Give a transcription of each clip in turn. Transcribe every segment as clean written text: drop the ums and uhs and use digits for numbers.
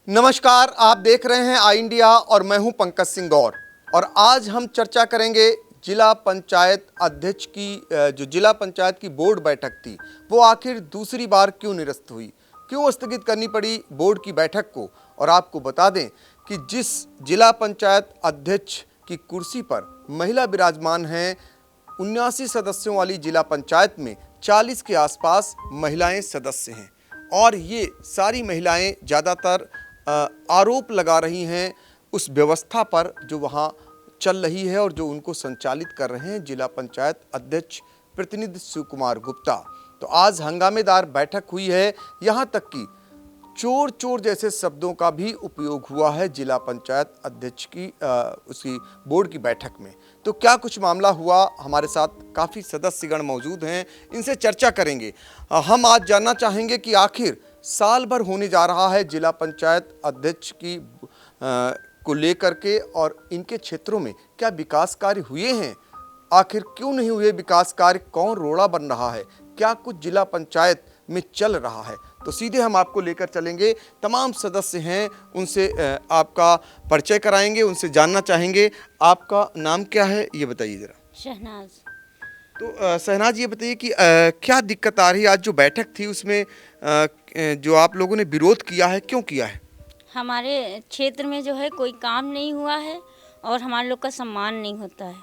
नमस्कार, आप देख रहे हैं आई इंडिया और मैं हूं पंकज सिंह गौर। और आज हम चर्चा करेंगे जिला पंचायत अध्यक्ष की जो जिला पंचायत की बोर्ड बैठक थी वो आखिर दूसरी बार क्यों निरस्त हुई, क्यों स्थगित करनी पड़ी बोर्ड की बैठक को। और आपको बता दें कि जिस जिला पंचायत अध्यक्ष की कुर्सी पर महिला विराजमान हैं, 79 सदस्यों वाली जिला पंचायत में 40 के आसपास महिलाएं सदस्य हैं और ये सारी महिलाएं ज़्यादातर आरोप लगा रही हैं उस व्यवस्था पर जो वहाँ चल रही है और जो उनको संचालित कर रहे हैं जिला पंचायत अध्यक्ष प्रतिनिधि शिव कुमार गुप्ता। तो आज हंगामेदार बैठक हुई है, यहाँ तक कि चोर चोर जैसे शब्दों का भी उपयोग हुआ है जिला पंचायत अध्यक्ष की उसी बोर्ड की बैठक में। तो क्या कुछ मामला हुआ, हमारे साथ काफ़ी सदस्यगण मौजूद हैं, इनसे चर्चा करेंगे। हम आज जानना चाहेंगे कि आखिर साल भर होने जा रहा है जिला पंचायत अध्यक्ष की को लेकर के और इनके क्षेत्रों में क्या विकास कार्य हुए हैं, आखिर क्यों नहीं हुए विकास कार्य, कौन रोड़ा बन रहा है, क्या कुछ जिला पंचायत में चल रहा है। तो सीधे हम आपको लेकर चलेंगे, तमाम सदस्य हैं उनसे आपका परिचय कराएंगे, उनसे जानना चाहेंगे आपका नाम क्या है ये बताइए ज़रा। शहनाज। तो शहनाज ये बताइए कि क्या दिक्कत आ रही है, आज जो बैठक थी उसमें जो आप लोगों ने विरोध किया है, क्यों किया है? हमारे क्षेत्र में जो है कोई काम नहीं हुआ है और हमारे लोग का सम्मान नहीं होता है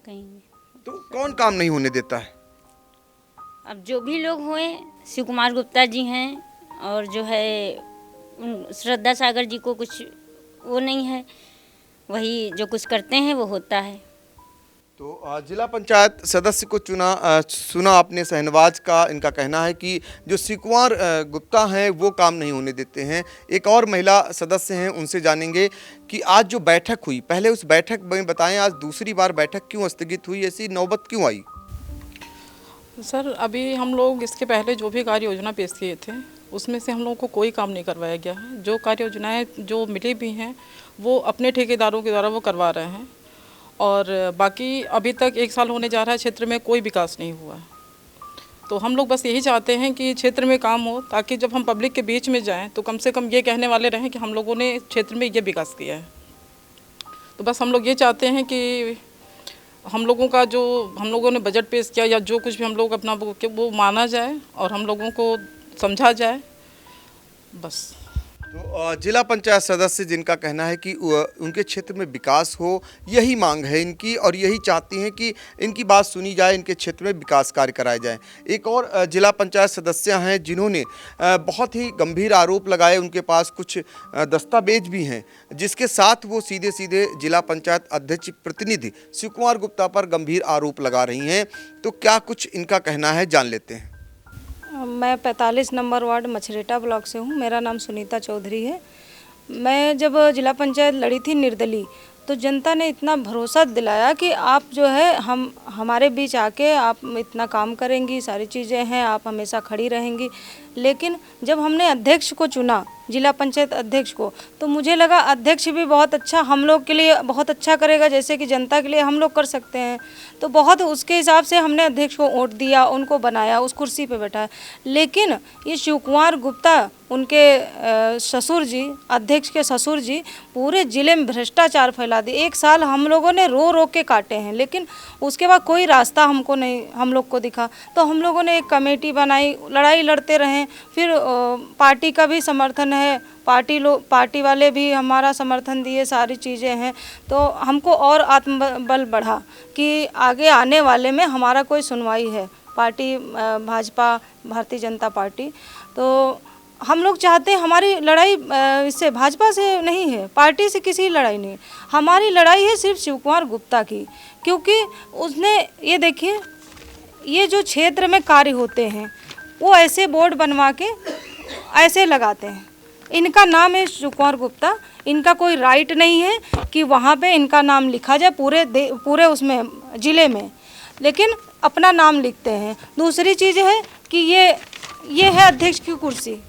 कहीं भी। तो कौन काम नहीं होने देता है? अब जो भी लोग हुए, शिव कुमार गुप्ता जी हैं और जो है श्रद्धा सागर जी को कुछ वो नहीं है, वही जो कुछ करते हैं वो होता है। तो जिला पंचायत सदस्य को सुना आपने शहनवाज का, इनका कहना है कि जो शिव कुमार गुप्ता हैं वो काम नहीं होने देते हैं। एक और महिला सदस्य हैं, उनसे जानेंगे कि आज जो बैठक हुई, पहले उस बैठक में बताएं आज दूसरी बार बैठक क्यों स्थगित हुई, ऐसी नौबत क्यों आई? सर, अभी हम लोग इसके पहले जो भी कार्य योजना पेश किए थे उसमें से हम लोगों को कोई काम नहीं करवाया गया है। जो कार्य योजनाएँ जो मिली भी हैं वो अपने ठेकेदारों के द्वारा वो करवा रहे हैं और बाकी अभी तक 1 साल होने जा रहा है, क्षेत्र में कोई विकास नहीं हुआ है। तो हम लोग बस यही चाहते हैं कि क्षेत्र में काम हो, ताकि जब हम पब्लिक के बीच में जाएं तो कम से कम ये कहने वाले रहें कि हम लोगों ने क्षेत्र में ये विकास किया है। तो बस हम लोग ये चाहते हैं कि हम लोगों का जो हम लोगों ने बजट पेश किया या जो कुछ भी हम लोग अपना वो माना जाए और हम लोगों को समझा जाए, बस। तो जिला पंचायत सदस्य जिनका कहना है कि उनके क्षेत्र में विकास हो, यही मांग है इनकी और यही चाहती हैं कि इनकी बात सुनी जाए, इनके क्षेत्र में विकास कार्य कराए जाएं। एक और जिला पंचायत सदस्य हैं जिन्होंने बहुत ही गंभीर आरोप लगाए, उनके पास कुछ दस्तावेज भी हैं जिसके साथ वो सीधे सीधे जिला पंचायत अध्यक्ष प्रतिनिधि शिव कुमार गुप्ता पर गंभीर आरोप लगा रही हैं। तो क्या कुछ इनका कहना है, जान लेते हैं। मैं 45 नंबर वार्ड मछरेटा ब्लॉक से हूँ। मेरा नाम सुनीता चौधरी है। मैं जब जिला पंचायत लड़ी थी निर्दलीय, तो जनता ने इतना भरोसा दिलाया कि आप जो है हमारे बीच आके आप इतना काम करेंगी, सारी चीज़ें हैं, आप हमेशा खड़ी रहेंगी। लेकिन जब हमने अध्यक्ष को चुना, जिला पंचायत अध्यक्ष को, तो मुझे लगा अध्यक्ष भी बहुत अच्छा हम लोग के लिए बहुत अच्छा करेगा, जैसे कि जनता के लिए हम लोग कर सकते हैं। तो बहुत उसके हिसाब से हमने अध्यक्ष को वोट दिया, उनको बनाया, उस कुर्सी पे बैठाया। लेकिन ये शिव कुमार गुप्ता, उनके ससुर जी, अध्यक्ष के ससुर जी, पूरे ज़िले में भ्रष्टाचार फैला दिए। 1 साल हम लोगों ने रो रो के काटे हैं, लेकिन उसके बाद कोई रास्ता हम लोग को दिखा। तो हम लोगों ने एक कमेटी बनाई, लड़ाई लड़ते रहें। फिर पार्टी का भी समर्थन है, पार्टी वाले भी हमारा समर्थन दिए, सारी चीज़ें हैं। तो हमको और आत्मबल बढ़ा कि आगे आने वाले में हमारा कोई सुनवाई है। पार्टी भाजपा, भारतीय जनता पार्टी, तो हम लोग चाहते हैं हमारी लड़ाई इससे भाजपा से नहीं है, पार्टी से किसी लड़ाई नहीं, हमारी लड़ाई है सिर्फ शिव कुमार गुप्ता की। क्योंकि उसने ये देखिए, ये जो क्षेत्र में कार्य होते हैं वो ऐसे बोर्ड बनवा के ऐसे लगाते हैं। इनका नाम है शिव कुमार गुप्ता, इनका कोई राइट नहीं है कि वहाँ पे इनका नाम लिखा जाए पूरे उसमें ज़िले में, लेकिन अपना नाम लिखते हैं। दूसरी चीज़ है कि ये है अध्यक्ष की कुर्सी,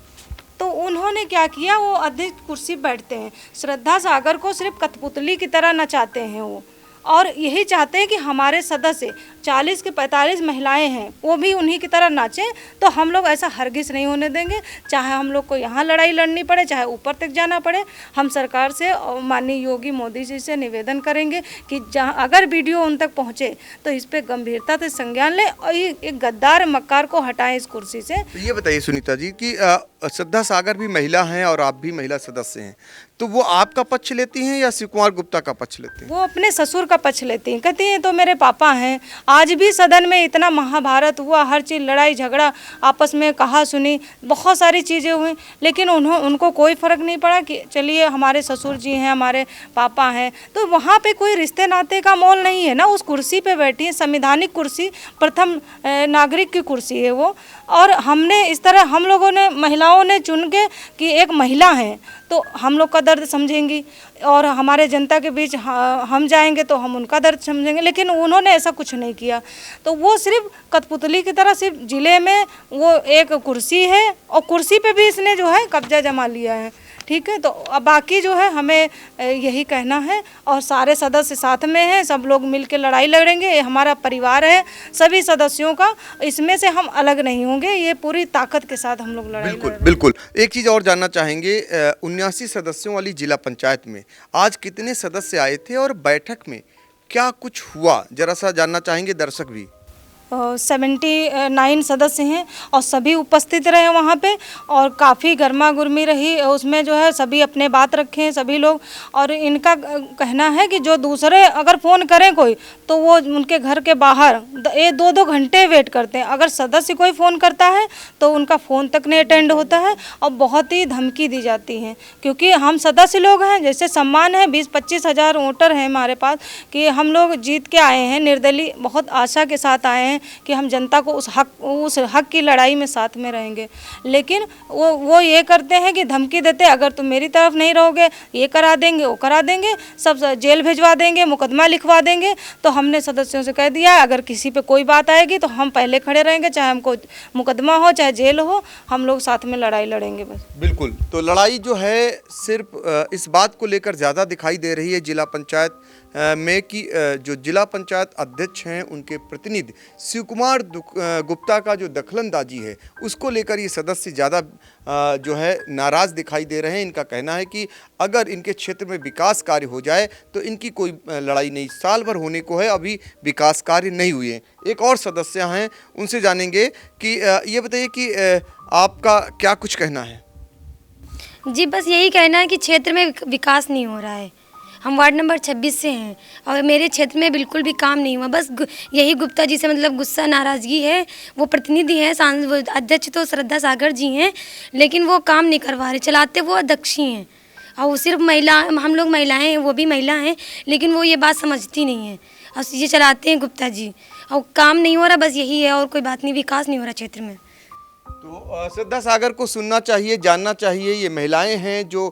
तो उन्होंने क्या किया, वो अध्यक्ष कुर्सी बैठते हैं। श्रद्धा सागर को सिर्फ कठपुतली की तरह नचाते हैं वो, और यही चाहते हैं कि हमारे सदस्य 40 के 45 महिलाएं हैं वो भी उन्हीं की तरह नाचें। तो हम लोग ऐसा हरगिज़ नहीं होने देंगे, चाहे हम लोग को यहाँ लड़ाई लड़नी पड़े, चाहे ऊपर तक जाना पड़े। हम सरकार से और माननीय योगी मोदी जी से निवेदन करेंगे कि जहाँ अगर वीडियो उन तक पहुँचे तो इस पर गंभीरता से संज्ञान लें और ये एक गद्दार मक्कार को हटाएं इस कुर्सी से। तो ये बताइए सुनीता जी कि श्रद्धा सागर भी महिला हैं और आप भी महिला सदस्य हैं, तो वो आपका पक्ष लेती हैं या शिव कुमार गुप्ता का पक्ष लेती हैं? वो अपने ससुर का पक्ष लेती हैं, कहती हैं तो मेरे पापा हैं। आज भी सदन में इतना महाभारत हुआ, हर चीज़ लड़ाई झगड़ा आपस में कहा सुनी, बहुत सारी चीज़ें हुई, लेकिन उनको कोई फ़र्क नहीं पड़ा कि चलिए हमारे ससुर जी हैं, हमारे पापा हैं। तो वहाँ पे कोई रिश्ते नाते का मोल नहीं है ना। उस कुर्सी पे बैठी है, संविधानिक कुर्सी, प्रथम नागरिक की कुर्सी है वो। और हमने इस तरह हम लोगों ने महिलाओं ने चुन के कि एक महिला है तो हम लोग का दर्द समझेंगी और हमारे जनता के बीच हम जाएंगे तो हम उनका दर्द समझेंगे, लेकिन उन्होंने ऐसा कुछ नहीं किया। तो वो सिर्फ कठपुतली की तरह सिर्फ ज़िले में वो एक कुर्सी है और कुर्सी पे भी इसने जो है कब्जा जमा लिया है। ठीक है, तो अब बाकी जो है हमें यही कहना है और सारे सदस्य साथ में हैं, सब लोग मिल के लड़ाई लड़ेंगे। ये हमारा परिवार है सभी सदस्यों का, इसमें से हम अलग नहीं होंगे। ये पूरी ताकत के साथ हम लोग लड़ाई लड़ रहे हैं। बिल्कुल। एक चीज़ और जानना चाहेंगे, 79 सदस्यों वाली जिला पंचायत में आज कितने सदस्य आए थे और बैठक में क्या कुछ हुआ, जरा सा जानना चाहेंगे दर्शक भी। 79 सदस्य हैं और सभी उपस्थित रहे वहाँ पे और काफ़ी गर्मा गुरमी रही। उसमें जो है सभी अपने बात रखें सभी लोग। और इनका कहना है कि जो दूसरे अगर फ़ोन करें कोई तो वो उनके घर के बाहर 2-2 घंटे वेट करते हैं। अगर सदस्य कोई फ़ोन करता है तो उनका फ़ोन तक नहीं अटेंड होता है और बहुत ही धमकी दी जाती है, क्योंकि हम सदस्य लोग हैं, जैसे सम्मान है 20-25 हज़ार वोटर हैं हमारे पास कि हम लोग जीत के आए हैं निर्दलीय, बहुत आशा के साथ आए हैं कि हम जनता को उस हक की लड़ाई में साथ में रहेंगे। लेकिन वो ये करते हैं कि धमकी देते हैं, अगर तुम मेरी तरफ नहीं रहोगे ये करा देंगे वो करा देंगे, सब जेल भिजवा देंगे, मुकदमा लिखवा देंगे। तो हमने सदस्यों से कह दिया अगर किसी पे कोई बात आएगी तो हम पहले खड़े रहेंगे, चाहे हमको मुकदमा हो चाहे जेल हो, हम लोग साथ में लड़ाई लड़ेंगे बस। बिल्कुल। तो लड़ाई जो है सिर्फ इस बात को लेकर ज़्यादा दिखाई दे रही है जिला पंचायत में कि जो जिला पंचायत अध्यक्ष हैं उनके प्रतिनिधि शिव कुमार गुप्ता का जो दखलंदाजी है उसको लेकर ये सदस्य ज़्यादा जो है नाराज़ दिखाई दे रहे हैं। इनका कहना है कि अगर इनके क्षेत्र में विकास कार्य हो जाए तो इनकी कोई लड़ाई नहीं, साल भर होने को है अभी विकास कार्य नहीं हुए हैं। एक और सदस्य हैं उनसे जानेंगे कि ये बताइए कि आपका क्या कुछ कहना है। जी बस यही कहना है कि क्षेत्र में विकास नहीं हो रहा है। हम वार्ड नंबर 26 से हैं और मेरे क्षेत्र में बिल्कुल भी काम नहीं हुआ। बस यही गुप्ता जी से मतलब गुस्सा नाराज़गी है। वो प्रतिनिधि हैं, अध्यक्ष तो श्रद्धा सागर जी हैं, लेकिन वो काम नहीं करवा रहे, चलाते वो अध्यक्ष ही हैं। और वो सिर्फ महिला, हम लोग महिलाएं हैं, वो भी महिला हैं, लेकिन वो ये बात समझती नहीं है और ये चलाते हैं गुप्ता जी। और काम नहीं हो रहा, बस यही है और कोई बात नहीं, विकास नहीं हो रहा क्षेत्र में। तो श्रद्धा सागर को सुनना चाहिए, जानना चाहिए। ये महिलाएं हैं जो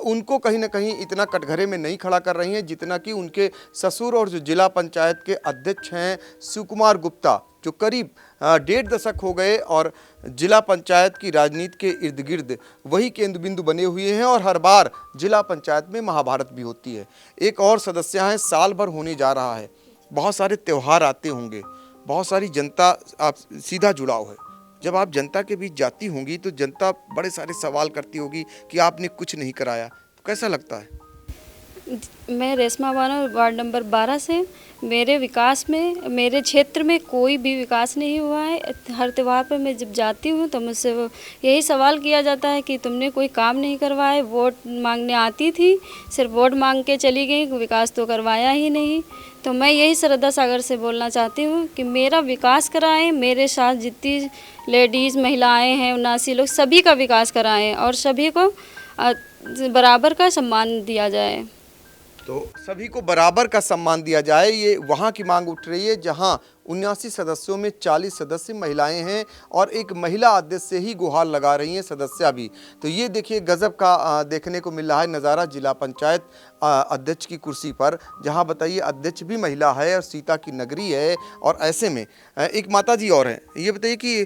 उनको कहीं ना कहीं इतना कटघरे में नहीं खड़ा कर रही हैं जितना कि उनके ससुर और जो जिला पंचायत के अध्यक्ष हैं शिव कुमार गुप्ता, जो करीब 1.5 दशक हो गए और जिला पंचायत की राजनीति के इर्द गिर्द वही केंद्र बिंदु बने हुए हैं और हर बार जिला पंचायत में महाभारत भी होती है। एक और सदस्य हैं, साल भर होने जा रहा है, बहुत सारे त्यौहार आते होंगे, बहुत सारी जनता आप सीधा जुड़ाव है। जब आप जनता के बीच जाती होंगी तो जनता बड़े सारे सवाल करती होगी कि आपने कुछ नहीं कराया, तो कैसा लगता है? मैं रेशमा बानो वार्ड नंबर 12 से। मेरे विकास में, मेरे क्षेत्र में कोई भी विकास नहीं हुआ है। हर त्यौहार पर मैं जब जाती हूँ तो मुझसे यही सवाल किया जाता है कि तुमने कोई काम नहीं करवाए। वोट मांगने आती थी, सिर्फ वोट मांग के चली गई, विकास तो करवाया ही नहीं। तो मैं यही श्रद्धा सागर से बोलना चाहती हूँ कि मेरा विकास कराएं, मेरे साथ जितनी लेडीज़ महिलाएं हैं 79 लोग, सभी का विकास कराएं और सभी को बराबर का सम्मान दिया जाए। तो सभी को बराबर का सम्मान दिया जाए, ये वहाँ की मांग उठ रही है जहाँ 79 सदस्यों में 40 सदस्य महिलाएं हैं और एक महिला अध्यक्ष से ही गुहार लगा रही हैं सदस्या भी। तो ये देखिए गजब का देखने को मिल रहा है नज़ारा जिला पंचायत अध्यक्ष की कुर्सी पर, जहाँ बताइए अध्यक्ष भी महिला है और सीता की नगरी है। और ऐसे में एक माता जी और हैं, ये बताइए कि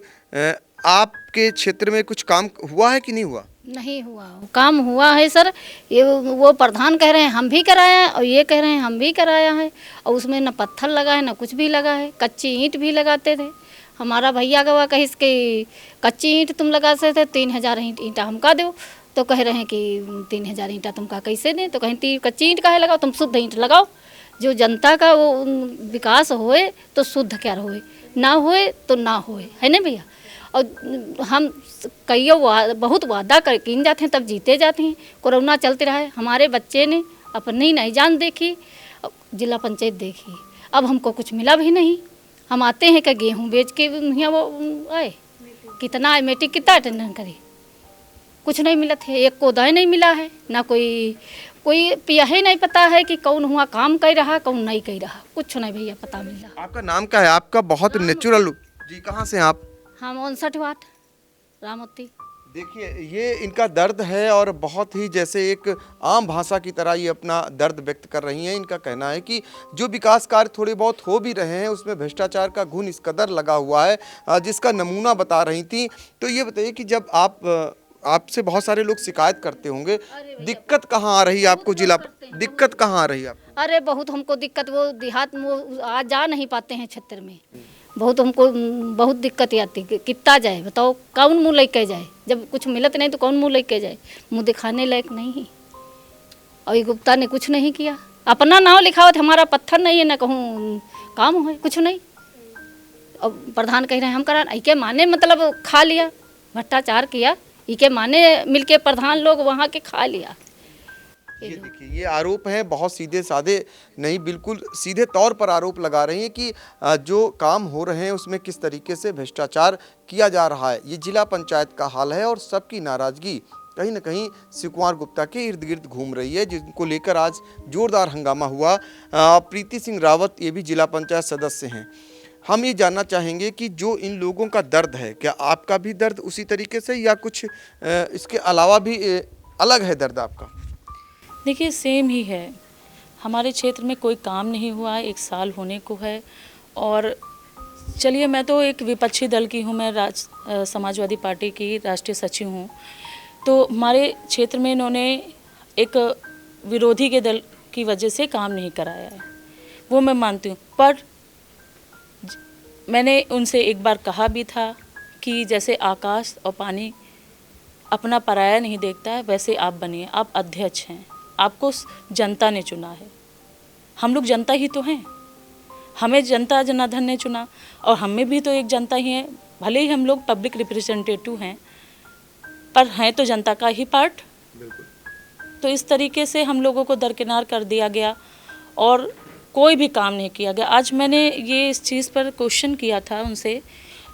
आपके क्षेत्र में कुछ काम हुआ है कि नहीं हुआ? नहीं हुआ काम हुआ है सर। ये वो प्रधान कह रहे हैं हम भी कराया है और ये कह रहे हैं हम भी कराया है, और उसमें न पत्थर लगा है न कुछ भी लगा है। कच्ची ईंट भी लगाते थे। हमारा भैया गवा कही कि कच्ची ईंट तुम लगा सकते थे, 3000 ईंटा हमका दो। तो कह रहे हैं कि 3000 ईंटा तुमका कैसे दें? तो कहीं कच्ची ईंट काहे लगाओ, तुम शुद्ध ईंट लगाओ। जो जनता का वो विकास होए तो शुद्ध क्या होए, ना होए तो ना होए, है ना भैया। और हम बहुत वादा कर कीन जाते हैं तब जीते जाते हैं। कोरोना चलते रहा है, हमारे बच्चे ने अपनी नहीं जान देखी, जिला पंचायत देखी, अब हमको कुछ मिला भी नहीं। हम आते हैं कि गेहूँ बेच के यहाँ वो आए, कितना आए, मेट्रिक कितना अटेंडेंस करे, कुछ नहीं मिला थे। एक को दय नहीं मिला है, ना कोई पिया ही नहीं पता है कि कौन हुआ काम कर रहा कौन नहीं कर रहा, कुछ नहीं भैया पता मिल रहा। आपका नाम क्या है? आपका बहुत नेचुरल जी, कहाँ से हैं आप? हम 59 वाट रामोती। देखिए, ये इनका दर्द है और बहुत ही जैसे एक आम भाषा की तरह ये अपना दर्द व्यक्त कर रही हैं। इनका कहना है कि जो विकास कार्य थोड़े बहुत हो भी रहे हैं उसमें भ्रष्टाचार का घुन इस कदर लगा हुआ है, जिसका नमूना बता रही थी। तो ये बताइए कि जब आपसे बहुत सारे लोग शिकायत करते होंगे, दिक्कत कहाँ आ रही है आपको? जिला दिक्कत कहाँ आ रही है आपको? अरे बहुत हमको दिक्कत, वो देहात में आ जा नहीं पाते हैं क्षेत्र में, बहुत हमको बहुत दिक्कत आती। कितना जाए बताओ, कौन मुँह लेके जाए? जब कुछ मिलत नहीं तो कौन मुँह लेके जाए? मुँह दिखाने लायक नहीं है। और ये गुप्ता ने कुछ नहीं किया, अपना नाम लिखावत, हमारा पत्थर नहीं है ना कहूँ काम है, कुछ नहीं। और प्रधान कह रहे हैं हम करा, इके माने मतलब खा लिया, भ्रष्टाचार किया, इके माने मिलके प्रधान लोग वहाँ के खा लिया। ये देखिए, ये आरोप हैं, बहुत सीधे साधे नहीं, बिल्कुल सीधे तौर पर आरोप लगा रही हैं कि जो काम हो रहे हैं उसमें किस तरीके से भ्रष्टाचार किया जा रहा है। ये जिला पंचायत का हाल है और सबकी नाराजगी कहीं ना कहीं शिव कुमार गुप्ता के इर्द गिर्द घूम रही है, जिनको लेकर आज जोरदार हंगामा हुआ। प्रीति सिंह रावत ये भी जिला पंचायत सदस्य हैं। हम ये जानना चाहेंगे कि जो इन लोगों का दर्द है, क्या आपका भी दर्द उसी तरीके से या कुछ इसके अलावा भी अलग है दर्द आपका? देखिए सेम ही है, हमारे क्षेत्र में कोई काम नहीं हुआ है, 1 साल होने को है। और चलिए, मैं तो एक विपक्षी दल की हूँ, मैं समाजवादी पार्टी की राष्ट्रीय सचिव हूँ। तो हमारे क्षेत्र में इन्होंने एक विरोधी के दल की वजह से काम नहीं कराया है, वो मैं मानती हूँ। पर मैंने उनसे एक बार कहा भी था कि जैसे आकाश और पानी अपना पराया नहीं देखता है, वैसे आप बनिए। आप अध्यक्ष हैं, आपको जनता ने चुना है, हम लोग जनता ही तो हैं, हमें जनता जनार्दन ने चुना और हमें भी तो एक जनता ही है। भले ही हम लोग पब्लिक रिप्रेजेंटेटिव हैं, पर हैं तो जनता का ही पार्ट। तो इस तरीके से हम लोगों को दरकिनार कर दिया गया और कोई भी काम नहीं किया गया। आज मैंने ये इस चीज़ पर क्वेश्चन किया था उनसे,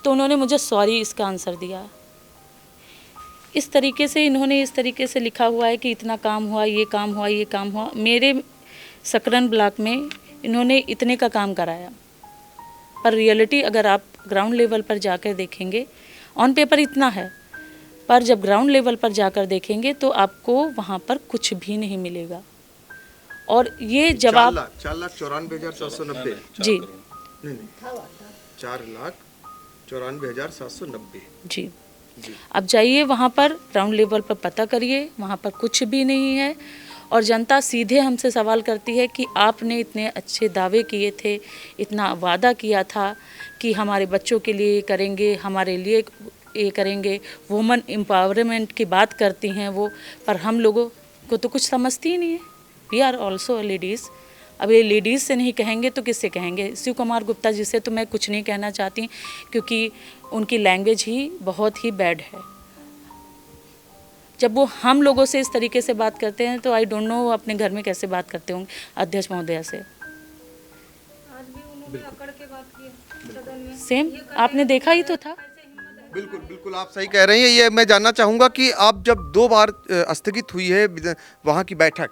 तो उन्होंने मुझे सॉरी इसका आंसर दिया। इस तरीके से इन्होंने इस तरीके से लिखा हुआ है कि इतना काम हुआ, ये काम हुआ, ये काम हुआ। मेरे सकरन ब्लॉक में इन्होंने इतने का काम कराया, पर रियलिटी अगर आप ग्राउंड लेवल पर जाकर देखेंगे, ऑन पेपर इतना है, पर जब ग्राउंड लेवल पर जाकर देखेंगे तो आपको वहाँ पर कुछ भी नहीं मिलेगा। और ये जवाब 4,94,790 जी, नहीं 4,94,790 जी। अब जाइए वहाँ पर ग्राउंड लेवल पर पता करिए, वहाँ पर कुछ भी नहीं है। और जनता सीधे हमसे सवाल करती है कि आपने इतने अच्छे दावे किए थे, इतना वादा किया था कि हमारे बच्चों के लिए करेंगे, हमारे लिए ये करेंगे, वुमेन एम्पावरमेंट की बात करती हैं वो, पर हम लोगों को तो कुछ समझती ही नहीं है। We are also ladies. अब ये लेडीज़ से नहीं कहेंगे तो किससे कहेंगे? शिव कुमार गुप्ता जी से तो मैं कुछ नहीं कहना चाहती, क्योंकि उनकी लैंग्वेज ही बहुत ही बैड है। जब वो हम लोगों से इस तरीके से बात करते हैं तो आई डोंट नो वो अपने घर में कैसे बात करते होंगे अध्यक्ष महोदया से। सेम आपने देखा ही तो था। बिल्कुल बिल्कुल, आप सही कह रही हैं। ये मैं जानना चाहूँगा कि आप जब 2 बार स्थगित हुई है वहाँ की बैठक,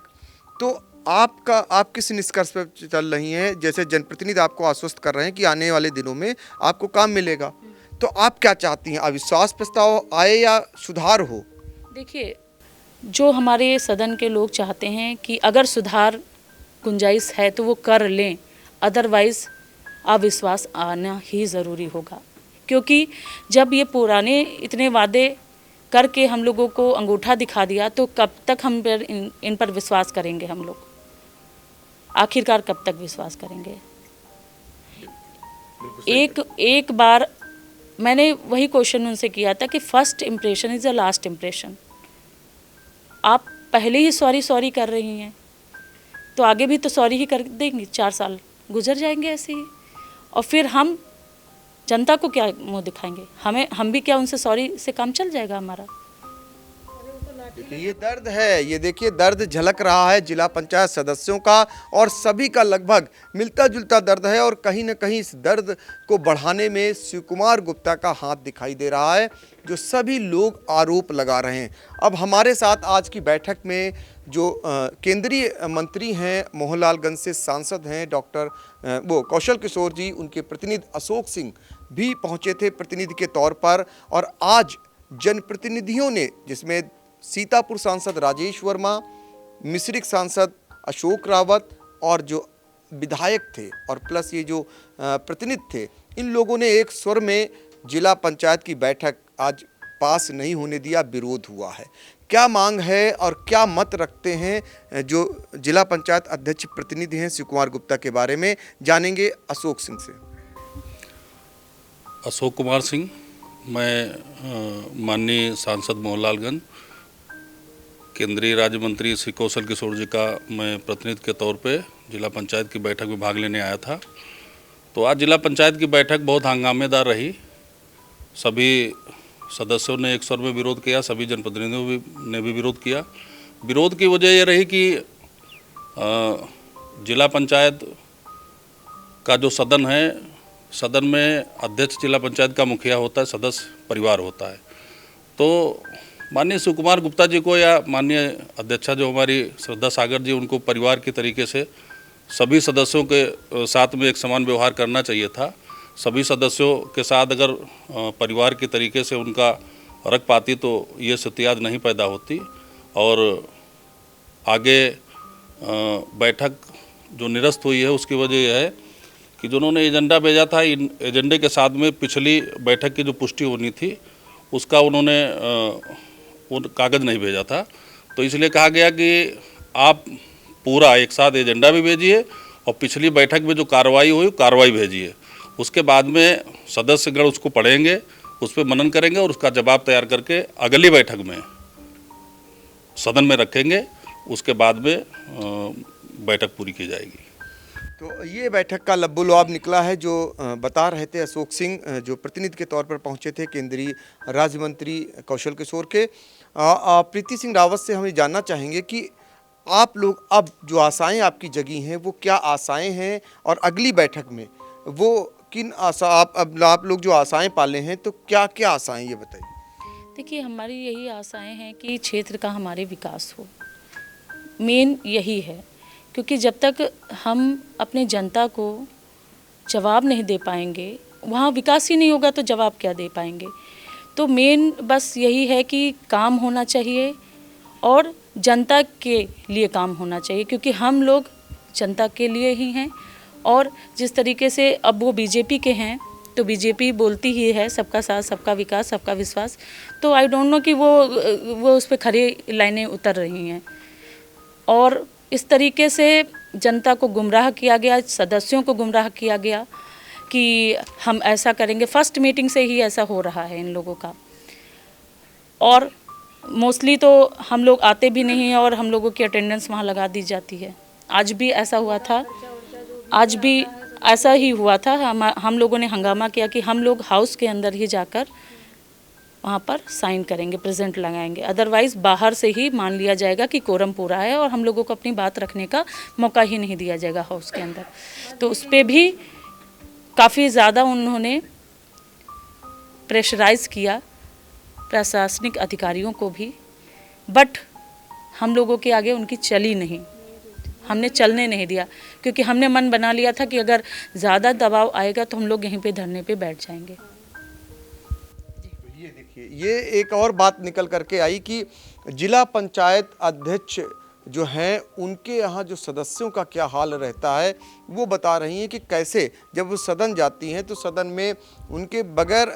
तो आप किस निष्कर्ष पर चल रही हैं? जैसे जनप्रतिनिधि आपको आश्वस्त कर रहे हैं कि आने वाले दिनों में आपको काम मिलेगा, तो आप क्या चाहती हैं? अविश्वास प्रस्ताव आए या सुधार हो? देखिए, जो हमारे सदन के लोग चाहते हैं कि अगर सुधार गुंजाइश है तो वो कर लें, अदरवाइज़ अविश्वास आना ही ज़रूरी होगा। क्योंकि जब ये पुराने इतने वादे करके हम लोगों को अंगूठा दिखा दिया, तो कब तक हम इन पर विश्वास करेंगे? हम लोग आखिरकार कब तक विश्वास करेंगे? एक बार मैंने वही क्वेश्चन उनसे किया था कि first impression is the last impression. आप पहले ही सॉरी कर रही हैं, तो आगे भी तो सॉरी ही कर देंगी। 4 साल गुजर जाएंगे ऐसे ही, और फिर हम जनता को क्या मुंह दिखाएंगे? हम भी क्या उनसे सॉरी से काम चल जाएगा हमारा? देखिए ये दर्द है, ये देखिए दर्द झलक रहा है जिला पंचायत सदस्यों का, और सभी का लगभग मिलता जुलता दर्द है। और कहीं ना कहीं इस दर्द को बढ़ाने में शिव कुमार गुप्ता का हाथ दिखाई दे रहा है, जो सभी लोग आरोप लगा रहे हैं। अब हमारे साथ आज की बैठक में जो केंद्रीय मंत्री हैं, मोहनलालगंज से सांसद हैं डॉक्टर कौशल किशोर जी, उनके प्रतिनिधि अशोक सिंह भी पहुंचे थे प्रतिनिधि के तौर पर। और आज जनप्रतिनिधियों ने, जिसमें सीतापुर सांसद राजेश वर्मा, मिश्रिक सांसद अशोक रावत और जो विधायक थे और प्लस ये जो प्रतिनिधि थे, इन लोगों ने एक स्वर में जिला पंचायत की बैठक आज पास नहीं होने दिया, विरोध हुआ है। क्या मांग है और क्या मत रखते हैं जो जिला पंचायत अध्यक्ष प्रतिनिधि हैं शिव कुमार गुप्ता के बारे में, जानेंगे अशोक सिंह से। अशोक कुमार सिंह, मैं माननीय सांसद मोहनलालगंज, केंद्रीय राज्य मंत्री श्री कौशल किशोर जी का मैं प्रतिनिधि के तौर पे जिला पंचायत की बैठक में भाग लेने आया था। तो आज जिला पंचायत की बैठक बहुत हंगामेदार रही। सभी सदस्यों ने एक स्वर में विरोध किया, सभी जनप्रतिनिधियों ने भी विरोध किया। विरोध की वजह ये रही कि जिला पंचायत का जो सदन है, सदन में अध्यक्ष जिला पंचायत का मुखिया होता है, सदस्य परिवार होता है। तो माननीय शिव कुमार गुप्ता जी को या माननीय अध्यक्षा जो हमारी श्रद्धा सागर जी, उनको परिवार के तरीके से सभी सदस्यों के साथ में एक समान व्यवहार करना चाहिए था। सभी सदस्यों के साथ अगर परिवार के तरीके से उनका रख पाती तो ये स्थिति आज नहीं पैदा होती। और आगे बैठक जो निरस्त हुई है उसकी वजह यह है कि जो उन्होंने एजेंडा भेजा था, इन एजेंडे के साथ में पिछली बैठक की जो पुष्टि होनी थी उसका उन्होंने वो कागज़ नहीं भेजा था। तो इसलिए कहा गया कि आप पूरा एक साथ एजेंडा भी भेजिए और पिछली बैठक में जो कार्रवाई हुई कार्रवाई भेजिए। उसके बाद में सदस्यगण उसको पढ़ेंगे, उस पर मनन करेंगे और उसका जवाब तैयार करके अगली बैठक में सदन में रखेंगे। उसके बाद में बैठक पूरी की जाएगी। तो ये बैठक का लब्बुलुआब निकला है, जो बता रहे थे अशोक सिंह, जो प्रतिनिधि के तौर पर पहुंचे थे केंद्रीय राज्य मंत्री कौशल किशोर के। प्रीति सिंह रावत से हम ये जानना चाहेंगे कि आप लोग अब जो आशाएं आपकी जगी हैं वो क्या आशाएं हैं, और अगली बैठक में वो किन आशा आप लोग जो आशाएं पाले हैं, तो क्या क्या आशाएं, ये बताइए। देखिए, हमारी यही आशाएं हैं कि क्षेत्र का हमारे विकास हो, मेन यही है। क्योंकि जब तक हम अपने जनता को जवाब नहीं दे पाएंगे, वहाँ विकास ही नहीं होगा, तो जवाब क्या दे पाएंगे। तो मेन बस यही है कि काम होना चाहिए और जनता के लिए काम होना चाहिए, क्योंकि हम लोग जनता के लिए ही हैं। और जिस तरीके से अब वो बीजेपी के हैं, तो बीजेपी बोलती ही है सबका साथ, सबका विकास, सबका विश्वास। तो आई डोंट नो कि वो उस पर खरी लाइनें उतर रही हैं। और इस तरीके से जनता को गुमराह किया गया, सदस्यों को गुमराह किया गया कि हम ऐसा करेंगे। फर्स्ट मीटिंग से ही ऐसा हो रहा है इन लोगों का। और मोस्टली तो हम लोग आते भी नहीं हैं और हम लोगों की अटेंडेंस वहाँ लगा दी जाती है। आज भी ऐसा हुआ था, आज भी ऐसा ही हुआ था। हम लोगों ने हंगामा किया कि हम लोग हाउस के अंदर ही जाकर वहाँ पर साइन करेंगे, प्रेजेंट लगाएंगे, अदरवाइज़ बाहर से ही मान लिया जाएगा कि कोरम पूरा है और हम लोगों को अपनी बात रखने का मौका ही नहीं दिया जाएगा हाउस के अंदर। तो उस पर भी काफ़ी ज़्यादा उन्होंने प्रेशराइज़ किया प्रशासनिक अधिकारियों को भी, बट हम लोगों के आगे उनकी चली नहीं, हमने चलने नहीं दिया, क्योंकि हमने मन बना लिया था कि अगर ज़्यादा दबाव आएगा तो हम लोग यहीं पे धरने पे बैठ जाएंगे। ये देखिए, ये एक और बात निकल करके आई कि जिला पंचायत अध्यक्ष जो हैं उनके यहाँ जो सदस्यों का क्या हाल रहता है वो बता रही हैं कि कैसे जब वो सदन जाती हैं तो सदन में उनके बगैर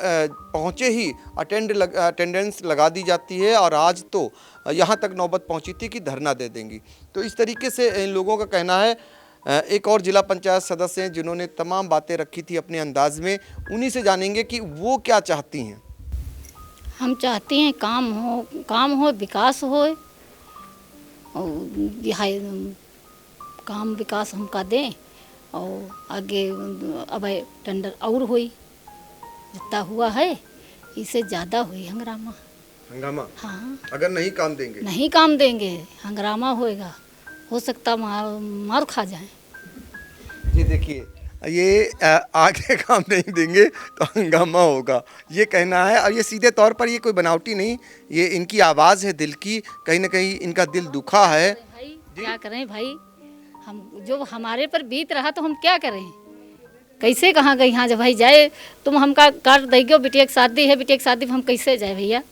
पहुँचे ही अटेंडेंस लगा दी जाती है, और आज तो यहाँ तक नौबत पहुँची थी कि धरना दे देंगी। तो इस तरीके से इन लोगों का कहना है। एक और जिला पंचायत सदस्य हैं जिन्होंने तमाम बातें रखी थी अपने अंदाज में, उन्हीं से जानेंगे कि वो क्या चाहती हैं। हम चाहते हैं काम हो, विकास हो, और यहाँ काम विकास हमका दें, और आगे अब टेंडर और हुई, जितना हुआ है इससे ज़्यादा हुई हंगामा। हाँ, अगर नहीं काम देंगे हंगामा होएगा, हो सकता मार खा जाए। ये देखिए, ये आगे काम नहीं देंगे तो हंगामा होगा, ये कहना है। और ये सीधे तौर पर ये कोई बनावटी नहीं, ये इनकी आवाज़ है दिल की, कहीं ना कहीं इनका दिल दुखा है। भाई क्या करें भाई, हम जो हमारे पर बीत रहा तो हम क्या करें, कैसे कहाँ गई। हाँ जब भाई जाए तुम हमका कर देगी, बिटिया की शादी है, बिटिया की शादी में हम कैसे जाए भैया।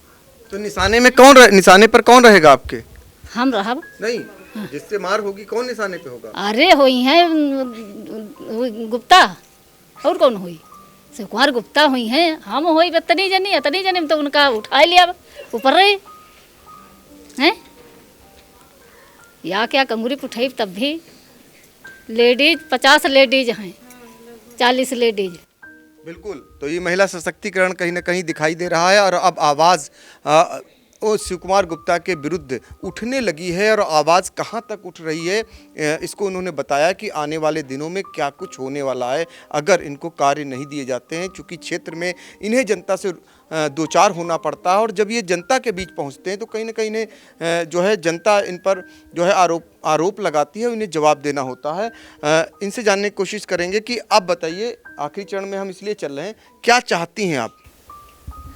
तो निशाने पर कौन रहेगा आपके? हम रहब नहीं, जिससे मार होगी कौन निशाने पे होगा? अरे हुई हैं गुप्ता, और कौन हुई, शिवकुमार गुप्ता हुई हैं। हम हुई तनी जनी तो उनका उठा लिया ऊपर रहे हैं, या क्या कंगूरी उठाई तब भी। लेडीज 50 लेडीज हैं, 40 लेडीज। बिल्कुल, तो ये महिला सशक्तिकरण कहीं ना कहीं दिखाई दे रहा है, और अब आवाज़ शिवकुमार गुप्ता के विरुद्ध उठने लगी है। और आवाज़ कहाँ तक उठ रही है इसको उन्होंने बताया कि आने वाले दिनों में क्या कुछ होने वाला है अगर इनको कार्य नहीं दिए जाते हैं, क्योंकि क्षेत्र में इन्हें जनता से दो चार होना पड़ता है, और जब ये जनता के बीच पहुंचते हैं तो कहीं ना कहीं इन्हें जो है जनता इन पर जो है आरोप लगाती है, इन्हें जवाब देना होता है। इनसे जानने की कोशिश करेंगे कि आप बताइए, आखिरी चरण में हम इसलिए चल रहे हैं, क्या चाहती हैं आप?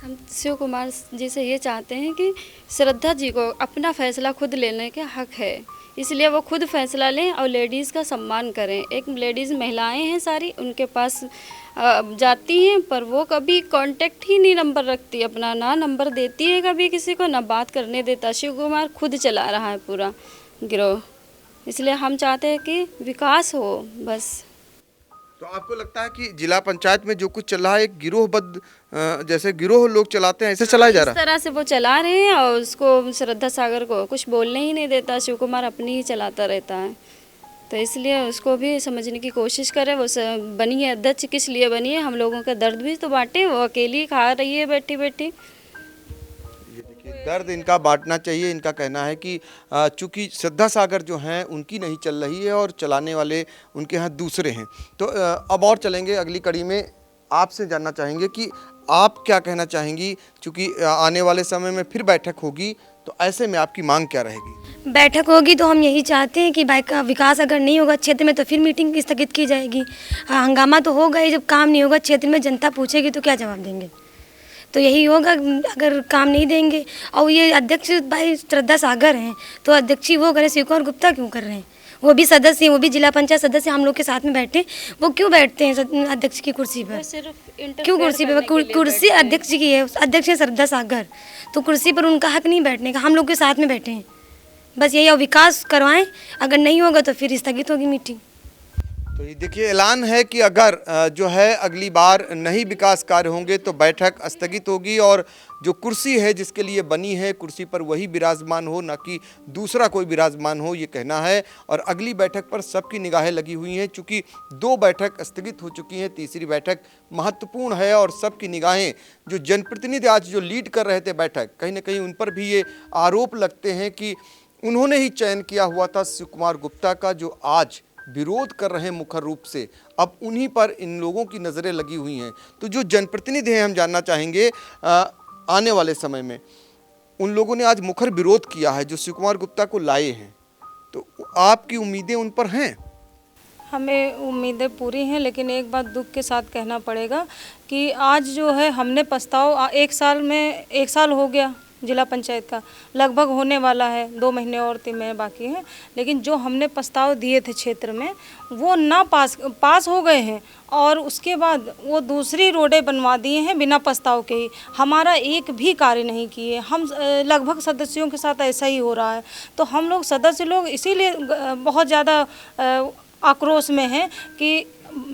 हम शिव कुमार जी से ये चाहते हैं कि श्रद्धा जी को अपना फैसला खुद लेने का हक है, इसलिए वो खुद फैसला लें और लेडीज़ का सम्मान करें। एक लेडीज़ महिलाएं हैं सारी, उनके पास जाती हैं पर वो कभी कांटेक्ट ही नहीं नंबर रखती अपना, ना नंबर देती है कभी किसी को, ना बात करने देता। शिव कुमार खुद चला रहा है पूरा गिरोह, इसलिए हम चाहते हैं कि विकास हो बस। तो आपको लगता है कि जिला पंचायत में जो कुछ चल रहा है एक गिरोहबद्ध, जैसे गिरोह लोग चलाते हैं ऐसे चलाया जा रहा है? इस तरह से वो चला रहे हैं, और उसको श्रद्धा सागर को कुछ बोलने ही नहीं देता, शिव कुमार अपनी ही चलाता रहता है। तो इसलिए उसको भी समझने की कोशिश करें। वो बनी है अध्यक्ष, किस लिए बनी है, हम लोगों का दर्द भी तो बांटे, वो अकेली खा रही है बैठी बैठी। दर्द इनका बांटना चाहिए। इनका कहना है कि चूंकि श्रद्धा सागर जो हैं उनकी नहीं चल रही है और चलाने वाले उनके यहाँ दूसरे हैं। तो अब और चलेंगे अगली कड़ी में, आपसे जानना चाहेंगे कि आप क्या कहना चाहेंगी, चूंकि आने वाले समय में फिर बैठक होगी तो ऐसे में आपकी मांग क्या रहेगी? बैठक होगी तो हम यही चाहते हैं कि विकास अगर नहीं होगा क्षेत्र में तो फिर मीटिंग स्थगित की जाएगी। हंगामा तो होगा ही, जब काम नहीं होगा क्षेत्र में जनता पूछेगी तो क्या जवाब देंगे। तो यही होगा, अगर काम नहीं देंगे। और ये अध्यक्ष भाई श्रद्धा सागर हैं, तो अध्यक्ष ही वो करें, शिवकुमार गुप्ता क्यों कर रहे हैं? वो भी सदस्य हैं, वो भी जिला पंचायत सदस्य हम लोग के साथ में बैठे, वो क्यों बैठते हैं अध्यक्ष की कुर्सी पर? क्यों कुर्सी पर? कुर्सी अध्यक्ष की है, अध्यक्ष है श्रद्धा सागर, तो कुर्सी पर उनका हक नहीं बैठने का, हम लोग के साथ में बैठे हैं। बस यही, और विकास करवाएं, अगर नहीं होगा तो फिर स्थगित होगी मीटिंग। तो ये देखिए, ऐलान है कि अगर जो है अगली बार नहीं विकास कार्य होंगे तो बैठक स्थगित होगी, और जो कुर्सी है जिसके लिए बनी है कुर्सी पर वही विराजमान हो, ना कि दूसरा कोई विराजमान हो, ये कहना है। और अगली बैठक पर सबकी निगाहें लगी हुई हैं, चूँकि 2 बैठक स्थगित हो चुकी हैं, तीसरी बैठक महत्वपूर्ण है, और सबकी निगाहें जो जनप्रतिनिधि आज जो लीड कर रहे थे बैठक, कहीं ना कहीं उन पर भी ये आरोप लगते हैं कि उन्होंने ही चयन किया हुआ था शिवकुमार गुप्ता का, जो आज विरोध कर रहे हैं मुखर रूप से। अब उन्हीं पर इन लोगों की नज़रें लगी हुई हैं। तो जो जनप्रतिनिधि हैं, हम जानना चाहेंगे आने वाले समय में उन लोगों ने आज मुखर विरोध किया है जो शिवकुमार गुप्ता को लाए हैं, तो आपकी उम्मीदें उन पर हैं? हमें उम्मीदें पूरी हैं, लेकिन एक बात दुख के साथ कहना पड़ेगा कि आज जो है हमने पछताओ, 1 साल हो गया जिला पंचायत का लगभग होने वाला है, 2 महीने और 3 महीने बाकी हैं। लेकिन जो हमने प्रस्ताव दिए थे क्षेत्र में वो ना पास हो गए हैं और उसके बाद वो दूसरी रोडें बनवा दिए हैं बिना प्रस्ताव के ही। हमारा एक भी कार्य नहीं किए। हम लगभग सदस्यों के साथ ऐसा ही हो रहा है। तो हम लोग सदस्य लोग इसीलिए बहुत ज़्यादा आक्रोश में हैं कि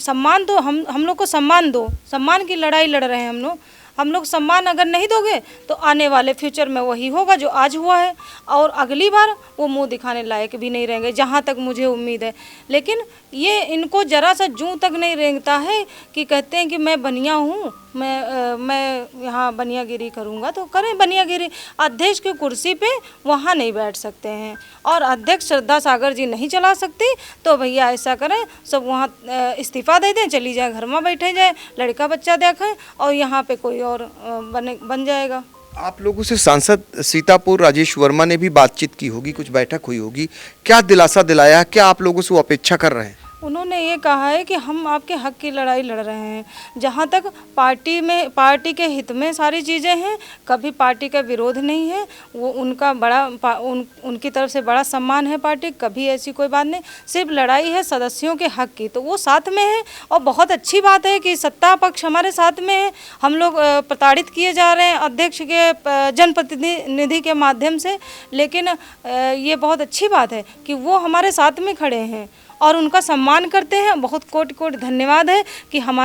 सम्मान दो, हम लोग को सम्मान दो। सम्मान की लड़ाई लड़ रहे हैं हम लोग सम्मान अगर नहीं दोगे तो आने वाले फ्यूचर में वही होगा जो आज हुआ है और अगली बार वो मुंह दिखाने लायक भी नहीं रहेंगे, जहाँ तक मुझे उम्मीद है। लेकिन ये इनको ज़रा सा जूं तक नहीं रेंगता है कि कहते हैं कि मैं बनिया हूँ, मैं यहाँ बनियागिरी करूँगा तो करें बनियागिरी। अध्यक्ष की कुर्सी पे वहाँ नहीं बैठ सकते हैं और अध्यक्ष श्रद्धा सागर जी नहीं चला सकती तो भैया ऐसा करें, सब वहाँ इस्तीफ़ा दे दें, चली जाए घर में बैठे जाए, लड़का बच्चा देखें और यहाँ पे कोई और बन जाएगा। आप लोगों से सांसद सीतापुर राजेश वर्मा ने भी बातचीत की होगी, कुछ बैठक हुई होगी, क्या दिलासा दिलाया, क्या आप लोगों से वो अपेक्षा कर रहे हैं? उन्होंने ये कहा है कि हम आपके हक की लड़ाई लड़ रहे हैं। जहाँ तक पार्टी के हित में सारी चीज़ें हैं, कभी पार्टी का विरोध नहीं है। वो उनका उनकी तरफ से बड़ा सम्मान है पार्टी, कभी ऐसी कोई बात नहीं। सिर्फ लड़ाई है सदस्यों के हक की, तो वो साथ में है और बहुत अच्छी बात है कि सत्ता पक्ष हमारे साथ में है। हम लोग प्रताड़ित किए जा रहे हैं अध्यक्ष के जनप्रतिनिधि के माध्यम से, लेकिन ये बहुत अच्छी बात है कि वो हमारे साथ में खड़े हैं और उनका सम्मान करते हैं। बहुत कोटि कोटि धन्यवाद है कि हम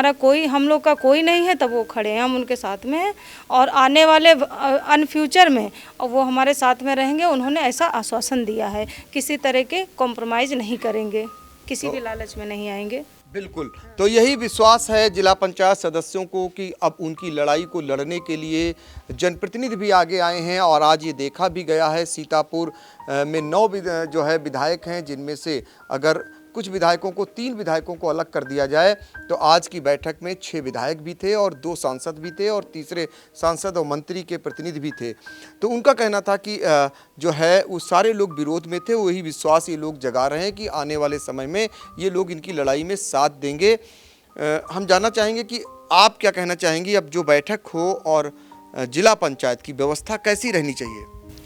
लोग का कोई नहीं है तब वो खड़े हैं, हम उनके साथ में हैं और आने वाले फ्यूचर में वो हमारे साथ में रहेंगे। उन्होंने ऐसा आश्वासन दिया है, किसी तरह के कॉम्प्रोमाइज़ नहीं करेंगे, किसी भी लालच में नहीं आएंगे। बिल्कुल, तो यही विश्वास है जिला पंचायत सदस्यों को कि अब उनकी लड़ाई को लड़ने के लिए जनप्रतिनिधि भी आगे आए हैं और आज ये देखा भी गया है सीतापुर में 9 जो है विधायक हैं, जिनमें से अगर कुछ विधायकों को 3 विधायकों को अलग कर दिया जाए तो आज की बैठक में 6 विधायक भी थे और 2 सांसद भी थे और तीसरे सांसद और मंत्री के प्रतिनिधि भी थे। तो उनका कहना था कि जो है वो सारे लोग विरोध में थे, वही विश्वास ये लोग जगा रहे हैं कि आने वाले समय में ये लोग इनकी लड़ाई में साथ देंगे। हम जानना चाहेंगे कि आप क्या कहना चाहेंगी, अब जो बैठक हो और जिला पंचायत की व्यवस्था कैसी रहनी चाहिए?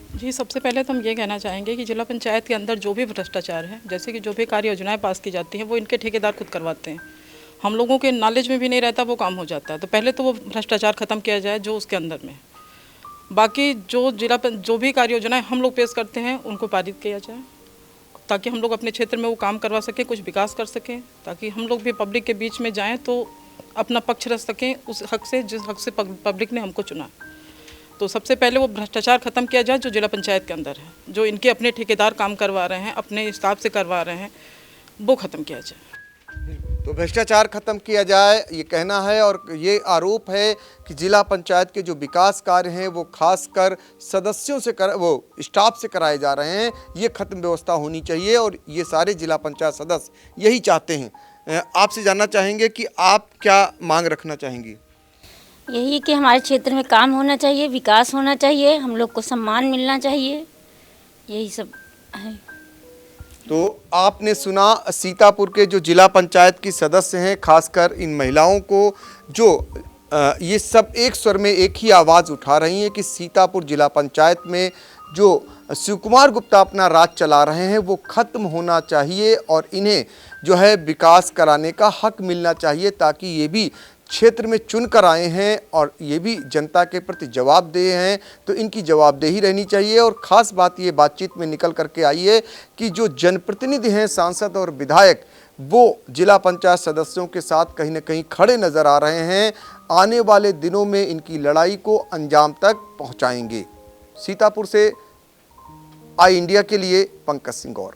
जी, सबसे पहले तो हम ये कहना चाहेंगे कि जिला पंचायत के अंदर जो भी भ्रष्टाचार है, जैसे कि जो भी कार्य योजनाएं पास की जाती हैं वो इनके ठेकेदार खुद करवाते हैं। हम लोगों के नॉलेज में भी नहीं रहता, वो काम हो जाता है। तो पहले तो वो भ्रष्टाचार ख़त्म किया जाए जो उसके अंदर में। बाकी जो भी कार्य योजनाएं हम लोग पेश करते हैं उनको पारित किया जाए ताकि हम लोग अपने क्षेत्र में वो काम करवा सकें, कुछ विकास कर सकें, ताकि हम लोग भी पब्लिक के बीच में जाएँ तो अपना पक्ष रख सकें उस हक से जिस हक से पब्लिक ने हमको चुना। तो सबसे पहले वो भ्रष्टाचार खत्म किया जाए जो जिला पंचायत के अंदर है, जो इनके अपने ठेकेदार काम करवा रहे हैं, अपने स्टाफ से करवा रहे हैं, वो ख़त्म किया जाए। तो भ्रष्टाचार खत्म किया जाए ये कहना है और ये आरोप है कि जिला पंचायत के जो विकास कार्य हैं वो खासकर सदस्यों से वो स्टाफ से कराए जा रहे हैं, ये खत्म व्यवस्था होनी चाहिए और ये सारे जिला पंचायत सदस्य यही चाहते हैं। आपसे जानना चाहेंगे कि आप क्या मांग रखना चाहेंगी? यही कि हमारे क्षेत्र में काम होना चाहिए, विकास होना चाहिए, हम लोग को सम्मान मिलना चाहिए, यही सब है। तो आपने सुना सीतापुर के जो जिला पंचायत की सदस्य हैं, खासकर इन महिलाओं को जो ये सब एक स्वर में एक ही आवाज़ उठा रही हैं कि सीतापुर जिला पंचायत में जो शिव कुमार गुप्ता अपना राज चला रहे हैं वो ख़त्म होना चाहिए और इन्हें जो है विकास कराने का हक मिलना चाहिए, ताकि ये भी क्षेत्र में चुन कर आए हैं और ये भी जनता के प्रति जवाबदेह हैं, तो इनकी जवाबदेही रहनी चाहिए। और ख़ास बात ये बातचीत में निकल करके आई है कि जो जनप्रतिनिधि हैं, सांसद और विधायक, वो जिला पंचायत सदस्यों के साथ कहीं ना कहीं खड़े नज़र आ रहे हैं। आने वाले दिनों में इनकी लड़ाई को अंजाम तक पहुंचाएंगे। सीतापुर से आई इंडिया के लिए पंकज सिंह गौर।